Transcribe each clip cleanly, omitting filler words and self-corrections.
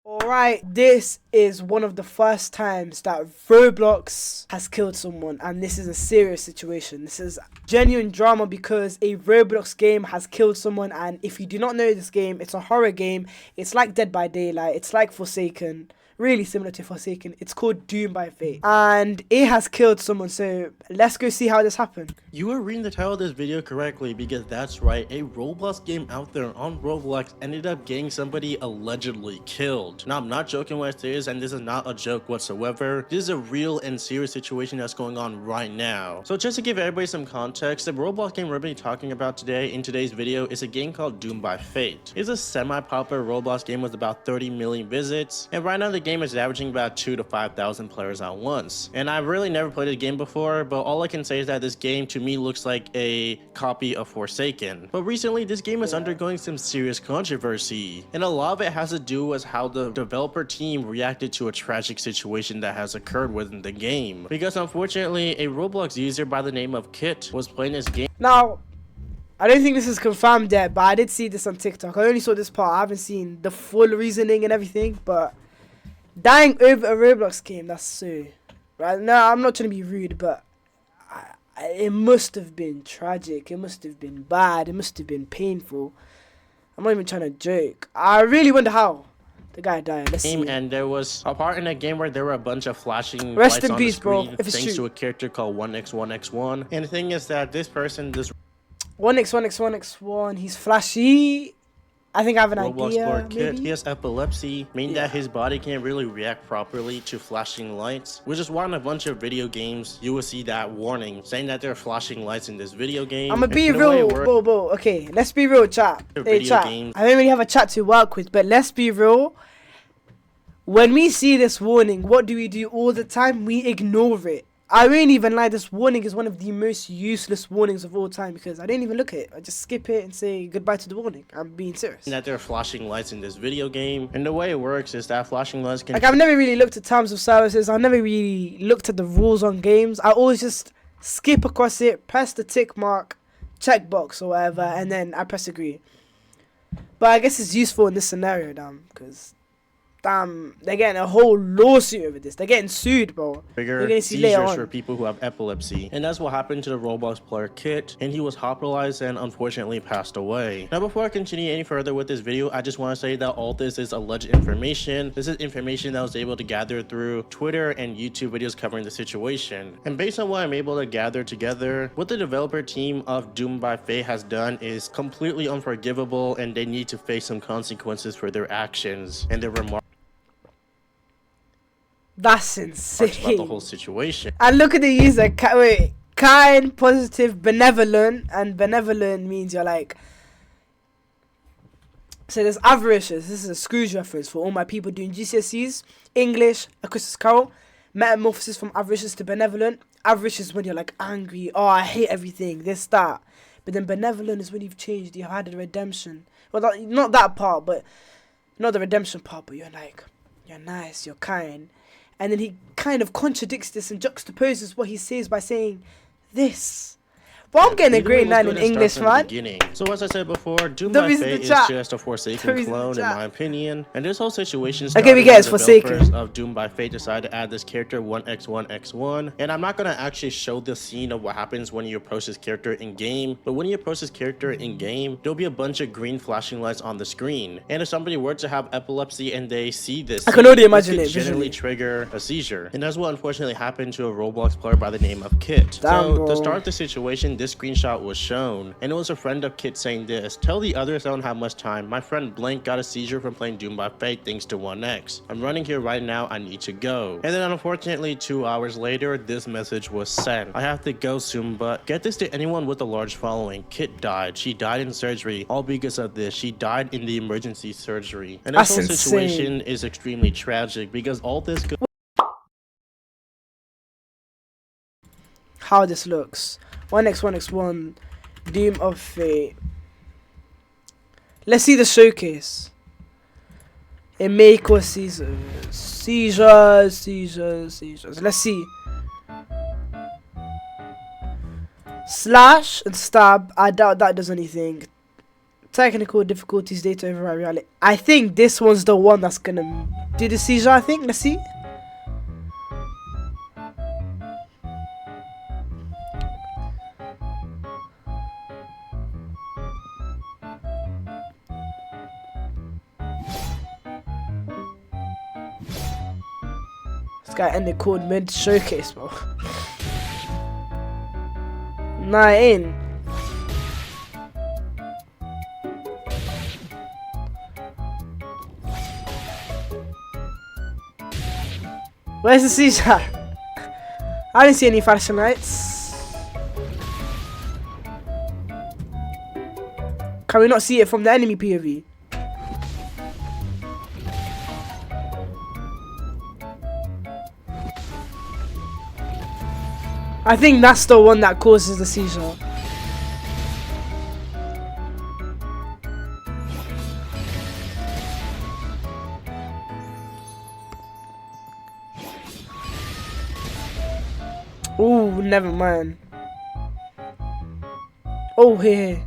Alright, this is one of the first times that Roblox has killed someone, and this is a serious situation. This is genuine drama because a Roblox game has killed someone, and if you do not know this game, it's a horror game. It's like Dead by Daylight, it's like Forsaken, really similar to Forsaken. It's called Doom by Fate, and it has killed someone, so let's go see how this happened. You are reading the title of this video correctly because that's right, a Roblox game out there on Roblox ended up getting somebody allegedly killed. Now, I'm not joking when I say this, and this is not a joke whatsoever. This is a real and serious situation that's going on right now. So just to give everybody some context, the Roblox game we're going to be talking about today in today's video is a game called Doom by Fate. It's a semi-popular Roblox game with about 30 million visits, and right now the game is averaging about 2,000 to 5,000 players at once. And I've really never played the game before, but all I can say is that this game to me looks like a copy of Forsaken. But recently this game is undergoing some serious controversy, and a lot of it has to do with how the developer team reacted to a tragic situation that has occurred within the game. Because unfortunately, a Roblox user by the name of Kit was playing this game. Now, I don't think this is confirmed yet, but I did see this on TikTok. I only saw this part. I haven't seen the full reasoning and everything, but dying over a Roblox game, that's so... Right now, I'm not trying to be rude, but it must have been tragic. It must have been bad. It must have been painful. I'm not even trying to joke. I really wonder how the guy died. Let's see. And there was a part in the game where there were a bunch of flashing Rest lights in on peace, the screen bro, if it's thanks true. to a character called 1x1x1. And the thing is that this 1x1x1x1, he's flashy. I think I have an Roblox idea, player Kit, maybe? he has epilepsy, meaning that his body can't really react properly to flashing lights, which is why in a bunch of video games you will see that warning saying that there are flashing lights in this video game. I'ma be real, bro. Okay, let's be real, chat. Hey, chat. I don't really have a chat to work with, but let's be real. When we see this warning, what do we do all the time? We ignore it. I won't even lie, this warning is one of the most useless warnings of all time because I don't even look at it. I just skip it and say goodbye to the warning. I'm being serious. That there are flashing lights in this video game, and the way it works is that flashing lights can... Like, I've never really looked at terms of services. I've never really looked at the rules on games. I always just skip across it, press the tick mark, checkbox or whatever, and then I press agree. But I guess it's useful in this scenario, damn, because... Damn, they're getting a whole lawsuit over this. They're getting sued, bro. Bigger seizures for people who have epilepsy. And that's what happened to the Roblox player Kit, and he was hospitalized and unfortunately passed away. Now, before I continue any further with this video, I just want to say that all this is alleged information. This is information that I was able to gather through Twitter and YouTube videos covering the situation. And based on what I'm able to gather together, what the developer team of Doom by Fate has done is completely unforgivable, and they need to face some consequences for their actions and their remarks. That's insane. About the whole situation. And look at the user. Wait, kind, positive, benevolent, and benevolent means you're like. So there's avaricious. This is a Scrooge reference for all my people doing GCSEs, English, A Christmas Carol. Metamorphosis from avaricious to benevolent. Avaricious is when you're like angry. Oh, I hate everything. This, that. But then benevolent is when you've changed. You've had a redemption. Well, not that part, but not the redemption part. But you're like, you're nice, you're kind. And then he kind of contradicts this and juxtaposes what he says by saying this. But I'm getting a great line in English, man. So as I said before, Doom by Fate is just a Forsaken clone in my opinion. And this whole situation started when the developers of Doom by Fate decided to add this character 1x1x1. And I'm not going to actually show the scene of what happens when you approach this character in game. But when you approach this character in game, there'll be a bunch of green flashing lights on the screen. And if somebody were to have epilepsy and they see this, I can already imagine it generally trigger a seizure. And that's what unfortunately happened to a Roblox player by the name of Kit. So to start the situation, this screenshot was shown, and it was a friend of Kit saying this: "Tell the others I don't have much time. My friend Blank got a seizure from playing Doom by Fate thanks to 1x. I'm running here right now. I need to go." And then unfortunately 2 hours later, this message was sent: "I have to go soon, but get this to anyone with a large following. Kit died. She died in surgery. All because of this. She died in the emergency surgery." And this whole situation is extremely tragic because all this how this looks. 1x1x1, Doom of Fate. Let's see the showcase. It may cause seizures. Let's see. Slash and stab. I doubt that does anything. Technical difficulties, data override reality. I think this one's the one that's gonna do the seizure, I think. Let's see. This guy ended called mid showcase, bro. Nah, it ain't. Where's the seizure? I didn't see any flashing lights. Can we not see it from the enemy POV? I think that's the one that causes the seizure. Oh, never mind. Oh, here.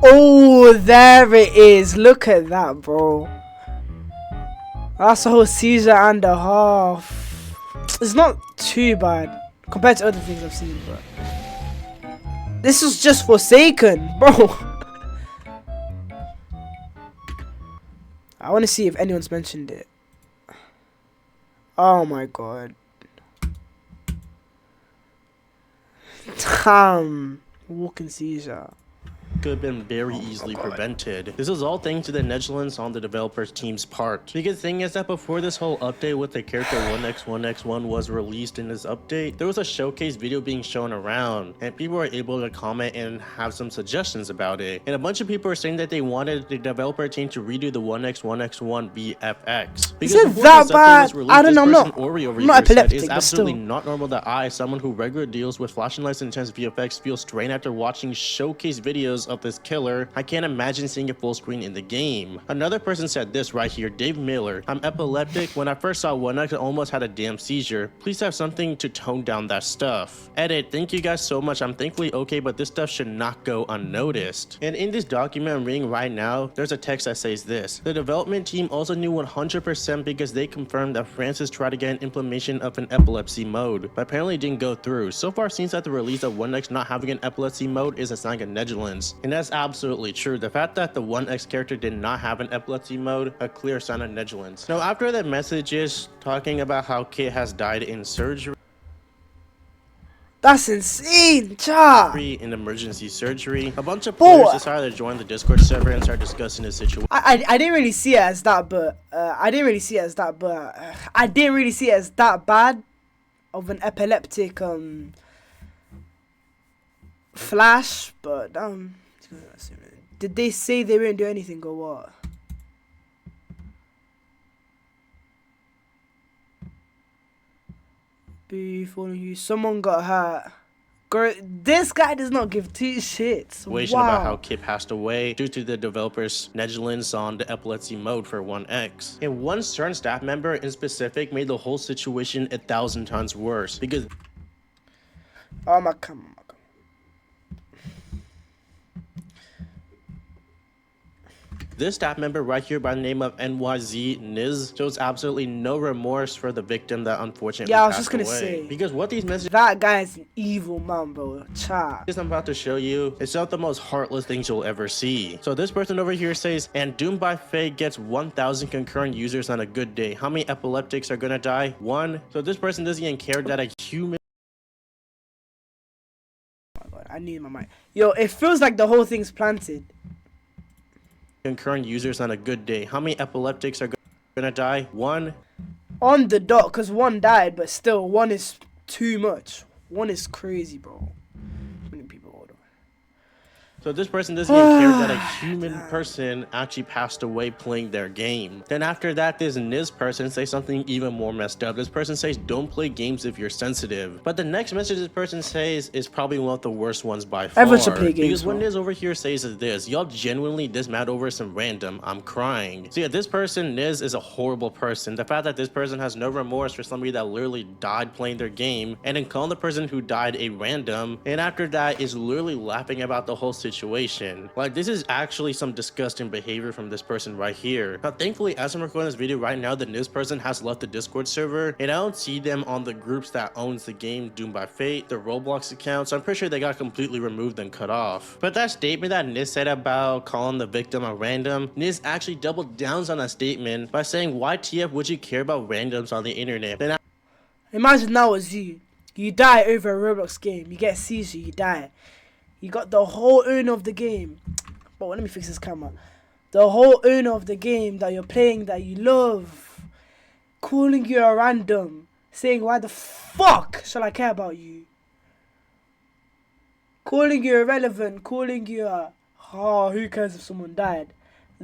Oh, there it is. Look at that, bro. That's a whole season and a half. It's not too bad compared to other things I've seen, but this is just Forsaken, bro. I want to see if anyone's mentioned it. Oh my god. Damn. Walking seizure. Could have been very easily prevented. This is all thanks to the negligence on the developers team's part. The good thing is that before this whole update with the character 1x1x1 was released in this update, there was a showcase video being shown around, and people were able to comment and have some suggestions about it. And a bunch of people are saying that they wanted the developer team to redo the 1x1x1 VFX. Is it that bad? I don't know. I'm not epileptic, it's but absolutely still. not normal that I, someone who regularly deals with flashing lights and intense VFX, feel strained after watching showcase videos of this killer. I can't imagine seeing it full screen in the game. Another person said this right here, Dave Miller. I'm epileptic. When I first saw 1x, I almost had a damn seizure. Please have something to tone down that stuff. Edit, thank you guys so much. I'm thankfully okay, but this stuff should not go unnoticed. And in this document I'm reading right now, there's a text that says this. The development team also knew 100% because they confirmed that Francis tried to get an implementation of an epilepsy mode, but apparently didn't go through. So far, seems that the release of 1x not having an epilepsy mode is a sign of negligence. And that's absolutely true. The fact that the 1x character did not have an epilepsy mode, a clear sign of negligence. Now, after the messages talking about how Kit has died in surgery, That's insane, cha. in emergency surgery, a bunch of players decided to join the Discord server and start discussing the situation. I didn't really see it as that, but I didn't really see it as that bad of an epileptic flash, but did they say they wouldn't do anything or what? Before you, someone got hurt. Girl, this guy does not give two shits. Wow. About how Kit passed away due to the developer's negligence on the epilepsy mode for 1x. And one certain staff member in specific made the whole situation 1,000 times worse because oh my god. This staff member right here by the name of NYZ Niz shows absolutely no remorse for the victim that unfortunately I was passed just gonna away. say, because what these messages that guy's an evil man, bro. Cha. I'm about to show you is not the most heartless things you'll ever see. So this person over here says, and Doom by Faye gets 1,000 concurrent users on a good day. How many epileptics are gonna die? 1. So this person doesn't even care that a human. Oh my god, I need my mic. Yo, it feels like the whole thing's planted. Concurrent users on a good day. How many epileptics are gonna die? 1. On the dot, because 1 died, but still, 1 is too much. 1 is crazy, bro. How many people? Hold on. So this person doesn't even care that a human person actually passed away playing their game. Then after that, this person says something even more messed up. This person says, don't play games if you're sensitive. But the next message this person says is probably one of the worst ones by far. Everyone should play games, because what Niz over here says is this: y'all genuinely this mad over some random, I'm crying. So yeah, this person, Niz, is a horrible person. The fact that this person has no remorse for somebody that literally died playing their game, and then calling the person who died a random, and after that is literally laughing about the whole situation. Like, this is actually some disgusting behavior from this person right here. Now thankfully, as I'm recording this video right now, the Niz person has left the Discord server, and I don't see them on the groups that owns the game Doomed by Fate, the Roblox account, so I'm pretty sure they got completely removed and cut off. But that statement that Niz said about calling the victim a random, Niz actually doubled down on that statement by saying, why TF would you care about randoms on the internet? Then imagine that was you. You die over a Roblox game. You get a seizure, you die. You got the whole owner of the game. But let me fix this camera. The whole owner of the game that you're playing, that you love, calling you a random, saying, why the fuck shall I care about you? Calling you irrelevant, calling you a, oh, who cares if someone died?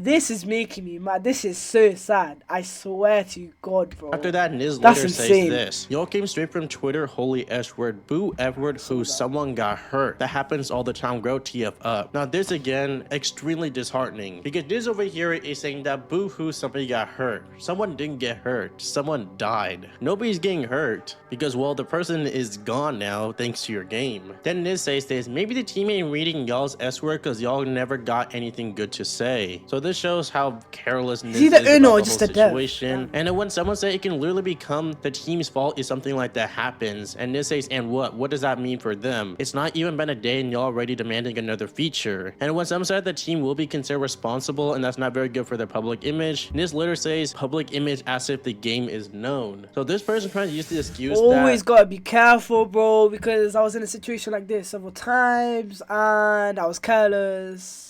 This is making me mad. This is so sad. I swear to God, bro. After that, Niz That's later insane. says this: y'all came straight from Twitter, holy S-word, boo F-word, who someone got hurt. That happens all the time, grow TF up. Now this again, extremely disheartening, because Niz over here is saying that boo hoo, somebody got hurt. Someone didn't get hurt, someone died. Nobody's getting hurt, because well, the person is gone now thanks to your game. Then Niz says this: maybe the team ain't reading y'all's S-word because y'all never got anything good to say. So this shows how careless Niz is about the whole situation. And then when someone says it can literally become the team's fault if something like that happens, and Niz says, and what does that mean for them? It's not even been a day and y'all already demanding another feature. And when someone said the team will be considered responsible and that's not very good for their public image, Niz later says public image as if the game is known. So this person trying to use the excuse always gotta be careful, bro, because I was in a situation like this several times and I was careless.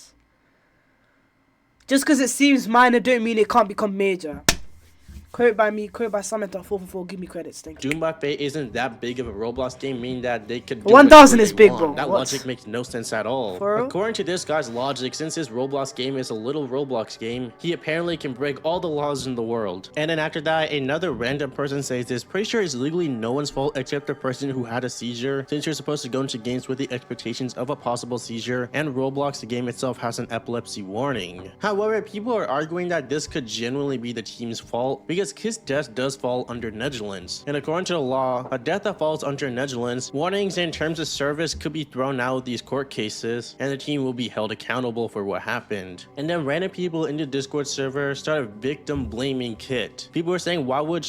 Just because it seems minor don't mean it can't become major. Quote by me, quote by Samantha 444, give me credits, thank you. Doomed by Fate isn't that big of a Roblox game, meaning that they could do 1000 is big, bro. That logic makes no sense at all. According to this guy's logic, since his Roblox game is a little Roblox game, he apparently can break all the laws in the world. And then after that, another random person says this: pretty sure it's legally no one's fault except the person who had a seizure, since you're supposed to go into games with the expectations of a possible seizure, and Roblox, the game itself, has an epilepsy warning. However, people are arguing that this could genuinely be the team's fault, because his death does fall under negligence. And according to the law, a death that falls under negligence, warnings and terms of service could be thrown out with these court cases, and the team will be held accountable for what happened. And then random people in the Discord server started victim blaming Kit. People were saying, why would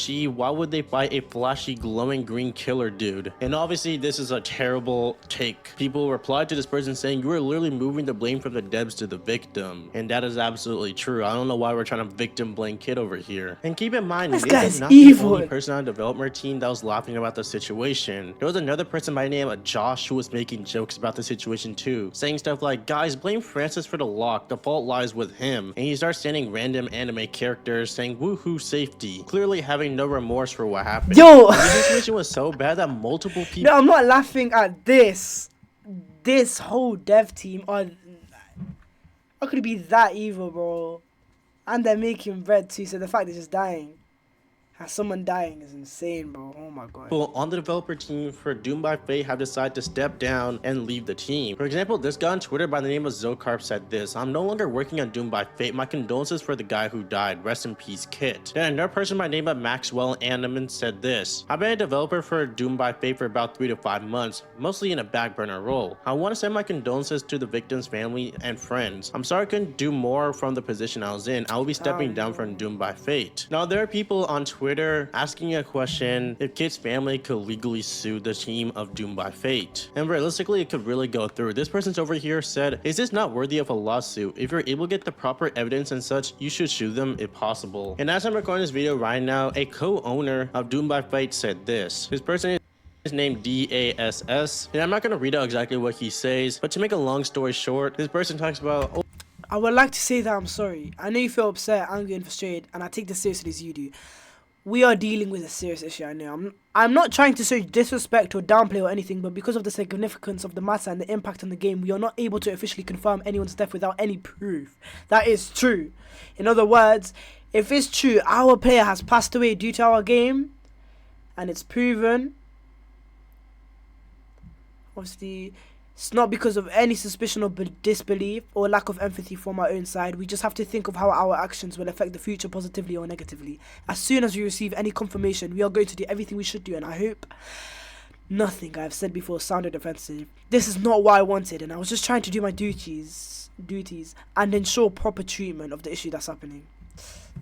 they fight a flashy glowing green killer dude? And obviously this is a terrible take. People replied to this person saying, you are literally moving the blame from the devs to the victim. And that is absolutely true. I don't know why we're trying to victim blame Kit over here. And keep in mind, this is not the only person on the development team that was laughing about the situation. There was another person by the name of Josh who was making jokes about the situation too, saying stuff like, guys, blame Francis for the lock, the fault lies with him. And he starts sending random anime characters saying woohoo safety, clearly having no remorse for what happened. Yo, the situation was so bad that multiple people— no, I'm not laughing at this whole dev team. How could it be that evil, bro? And they're making bread too, so the fact they're just dying, someone dying, is insane, bro. Oh my god. People on the developer team for Doomed by Fate have decided to step down and leave the team. For example, this guy on Twitter by the name of Zocarp said this: I'm no longer working on Doomed by Fate. My condolences for the guy who died. Rest in peace, Kit. Then another person by the name of Maxwell Animan said this: I've been a developer for Doomed by Fate for about 3 to 5 months, mostly in a back burner role. I want to send my condolences to the victim's family and friends. I'm sorry I couldn't do more from the position I was in. I will be stepping down from Doomed by Fate. Now, there are people on Twitter asking a question if Kit's family could legally sue the team of Doomed by Fate. And realistically, it could really go through. This person's over here said, is this not worthy of a lawsuit? If you're able to get the proper evidence and such, you should sue them if possible. And as I'm recording this video right now, a co-owner of Doomed by Fate said this. This person is named DASS, and I'm not going to read out exactly what he says, but to make a long story short, this person talks about, oh, I would like to say that I'm sorry. I know you feel upset, angry and frustrated, and I take this seriously as you do. we are dealing with a serious issue. I know. I'm not trying to show disrespect or downplay or anything, but because of the significance of the matter and the impact on the game, we are not able to officially confirm anyone's death without any proof. That is true. In other words, if it's true, our player has passed away due to our game, and it's proven, obviously, it's not because of any suspicion or disbelief or lack of empathy from our own side. We just have to think of how our actions will affect the future positively or negatively. As soon as we receive any confirmation, we are going to do everything we should do, and I hope nothing I've said before sounded offensive. This is not what I wanted, and I was just trying to do my duties and ensure proper treatment of the issue that's happening.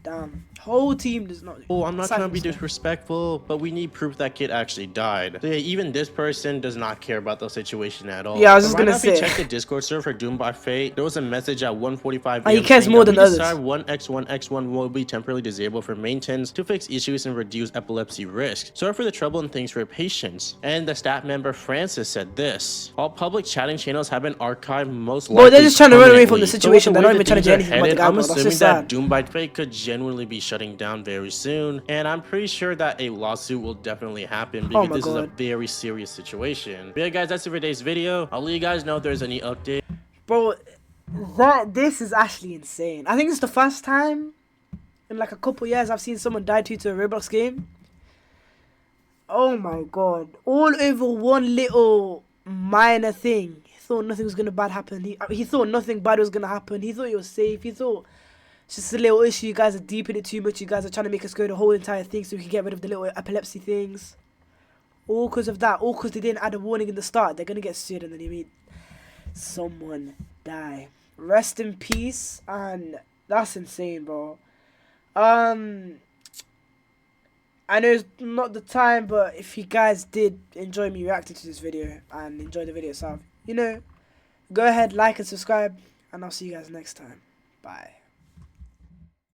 Damn. Whole team does not. Oh, I'm not trying to be disrespectful, but we need proof that kid actually died. So yeah, even this person does not care about the situation at all. Yeah, I was just gonna say. If you check the Discord server for Doom by Fate, there was a message at 1:45 he cares more than others. 1x1x1 will be temporarily disabled for maintenance to fix issues and reduce epilepsy risk. Sorry for the trouble and thanks for your patience. And the staff member Francis said this: all public chatting channels have been archived most likely. Well, they're just trying to run away from the situation. They're not even trying to do anything about the guy. I'm assuming that Doom by Fate could genuinely be shutting down very soon, and I'm pretty sure that a lawsuit will definitely happen because this is a very serious situation. But yeah, guys, that's it for today's video. I'll let you guys know if there's any update. Bro, this is actually insane. I think it's the first time in like a couple years I've seen someone die due to a Roblox game. Oh my god. All over one little minor thing. He thought nothing was gonna bad happen. He thought nothing bad was gonna happen. He thought he was safe. He thought it's just a little issue. You guys are deep in it too much. You guys are trying to make us go the whole entire thing so we can get rid of the little epilepsy things. All because of that. All because they didn't add a warning in the start. They're going to get sued and then you mean someone die. Rest in peace. And that's insane, bro. I know it's not the time, but if you guys did enjoy me reacting to this video and enjoy the video itself, you know, go ahead, like and subscribe. And I'll see you guys next time. Bye.